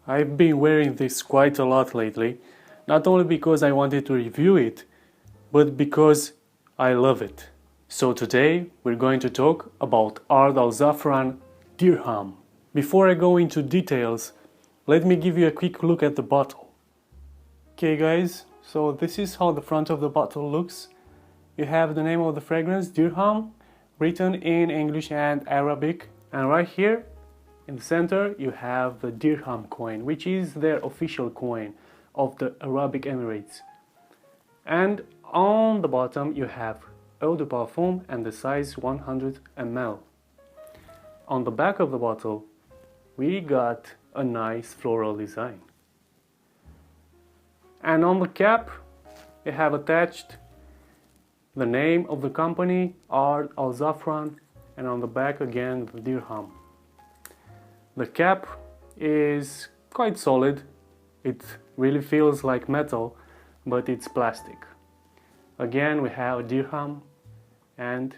I've been wearing this quite a lot lately, not only because I wanted to review it, but because I love it. So today we're going to talk about Ard Al Zaafaran Dirham. Before I go into details, let me give you a quick look at the bottle. Okay guys, so this is how the front of the bottle looks. You have the name of the fragrance, Dirham, written in English and Arabic. And right here, in the center, you have the Dirham coin, which is their official coin of the Arabic Emirates. And on the bottom, you have eau de parfum and the size 100 ml. On the back of the bottle, we got a nice floral design. And on the cap, you have attached the name of the company, Ard Al Zaafaran, and on the back again, the Dirham. The cap is quite solid. It really feels like metal, but it's plastic. Again, we have Dirham and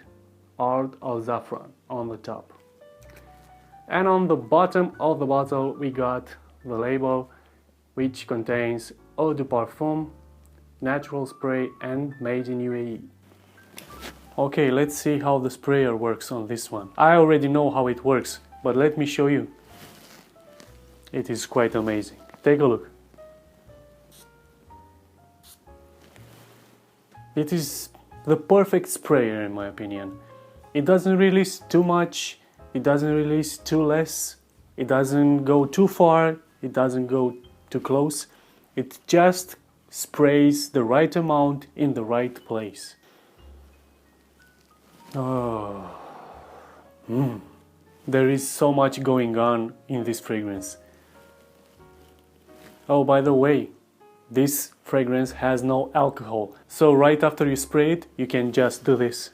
Ard Al Zaafaran on the top. And on the bottom of the bottle, we got the label, which contains eau de parfum, natural spray, and made in UAE. Okay, let's see how the sprayer works on this one. I already know how it works, but let me show you. It is quite amazing. Take a look. It is the perfect sprayer in my opinion. It doesn't release too much, it doesn't release too less, it doesn't go too far, it doesn't go too close. It just sprays the right amount in the right place. There is so much going on in this fragrance. Oh, by the way, this fragrance has no alcohol, so right after you spray it, you can just do this.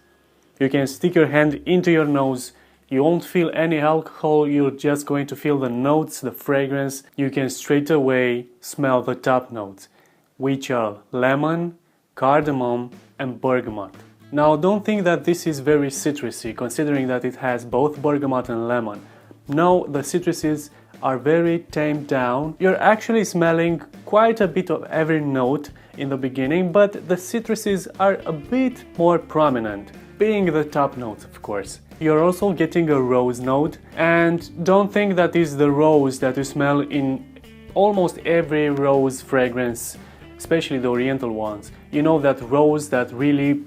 You can stick your hand into your nose, you won't feel any alcohol, you're just going to feel the notes, the fragrance. You can straight away smell the top notes, which are lemon, cardamom, and bergamot. Now don't think that this is very citrusy, considering that it has both bergamot and lemon. No, the citruses are very tamed down. You're actually smelling quite a bit of every note in the beginning, but the citruses are a bit more prominent, being the top notes, of course. You're also getting a rose note, and don't think that is the rose that you smell in almost every rose fragrance, especially the oriental ones. You know, that rose that really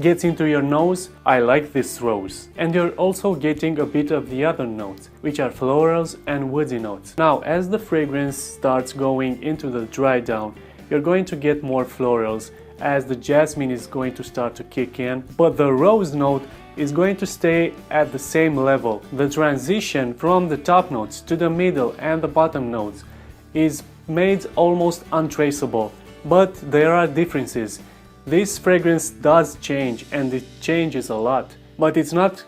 gets into your nose. I like this rose. And you're also getting a bit of the other notes, which are florals and woody notes. Now, as the fragrance starts going into the dry down, you're going to get more florals as the jasmine is going to start to kick in, but the rose note is going to stay at the same level. The transition from the top notes to the middle and the bottom notes is made almost untraceable, but there are differences. This fragrance does change, and it changes a lot, but it's not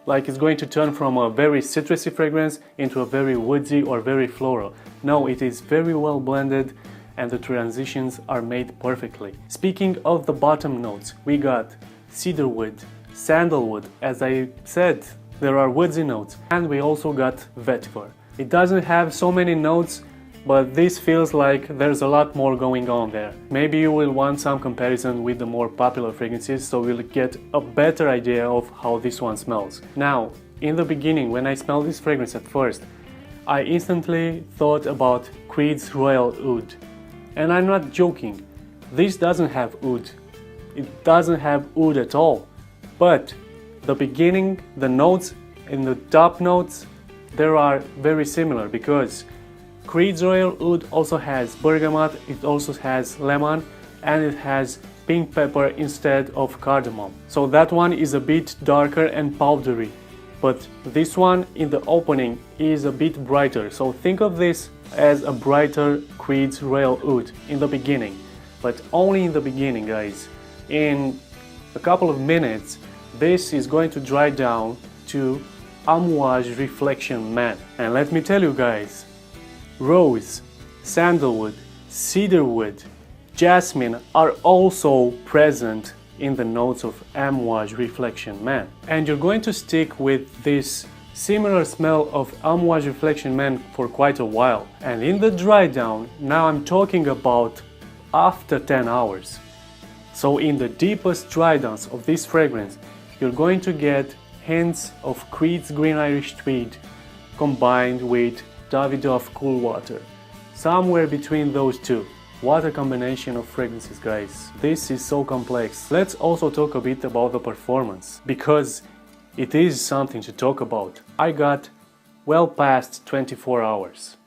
like it's going to turn from a very citrusy fragrance into a very woodsy or very floral. No, it is very well blended and the transitions are made perfectly. Speaking of the bottom notes, we got cedarwood, sandalwood, as I said, there are woodsy notes, and we also got vetiver. It doesn't have so many notes, but this feels like there's a lot more going on there. Maybe you will want some comparison with the more popular fragrances, so we'll get a better idea of how this one smells. Now, in the beginning, when I smelled this fragrance at first, I instantly thought about Creed's Royal Oud. And I'm not joking, this doesn't have oud. It doesn't have oud at all. But the beginning, the notes in the top notes, they are very similar, because Creed's Royal Oud also has bergamot, it also has lemon, and it has pink pepper instead of cardamom. So that one is a bit darker and powdery, but this one in the opening is a bit brighter. So think of this as a brighter Creed's Royal Oud in the beginning, but only in the beginning, guys. In a couple of minutes, this is going to dry down to Amouage Reflection Matte. And let me tell you guys, rose, sandalwood, cedarwood, jasmine are also present in the notes of Amouage Reflection Matte. And you're going to stick with this similar smell of Amouage Reflection Man for quite a while. And in the dry down, now I'm talking about after 10 hours. So in the deepest dry downs of this fragrance, you're going to get hints of Creed's Green Irish Tweed combined with Davidoff Cool Water. Somewhere between those two. What a combination of fragrances, guys. This is so complex. Let's also talk a bit about the performance, because it is something to talk about. I got well past 24 hours.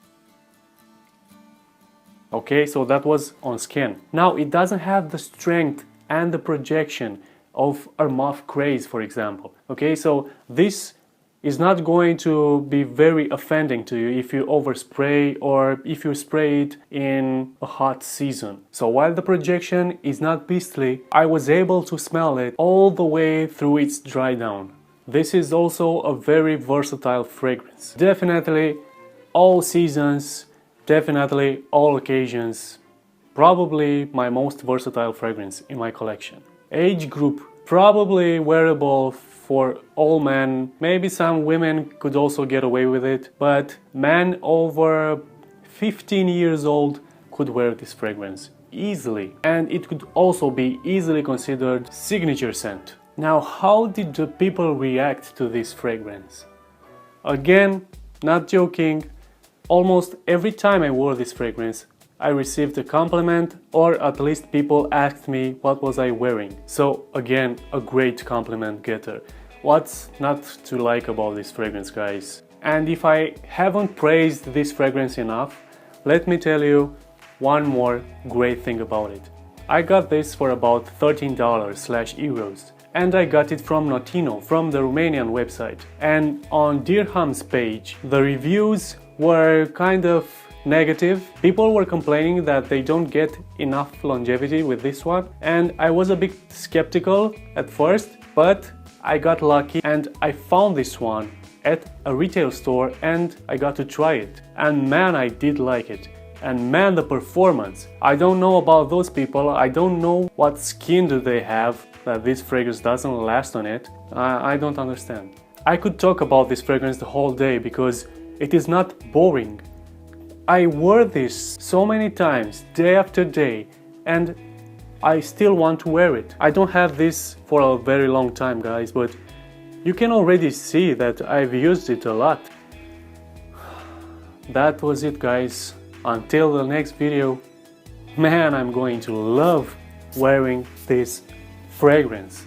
Okay, so that was on skin. Now, it doesn't have the strength and the projection of Armaf Craze, for example. Okay, so this is not going to be very offending to you if you overspray or if you spray it in a hot season. So while the projection is not beastly, I was able to smell it all the way through its dry down. This is also a very versatile fragrance. Definitely all seasons, definitely all occasions. Probably my most versatile fragrance in my collection. Age group, probably wearable for all men. Maybe some women could also get away with it, but men over 15 years old could wear this fragrance easily. And it could also be easily considered signature scent. Now, how did the people react to this fragrance? Again, not joking, almost every time I wore this fragrance, I received a compliment, or at least people asked me what was I wearing. So again, a great compliment getter. What's not to like about this fragrance, guys? And if I haven't praised this fragrance enough, let me tell you one more great thing about it. I got this for about $13/euros. And I got it from Notino, from the Romanian website. And on Dirham's page, the reviews were kind of negative. People were complaining that they don't get enough longevity with this one, and I was a bit skeptical at first, but I got lucky and I found this one at a retail store and I got to try it. And man, I did like it. And man, the performance. I don't know about those people, I don't know what skin do they have that this fragrance doesn't last on it. I don't understand. I could talk about this fragrance the whole day because it is not boring. I wore this so many times, day after day, and I still want to wear it. I don't have this for a very long time, guys, but you can already see that I've used it a lot. That was it, guys. Until the next video, man, I'm going to love wearing this fragrance.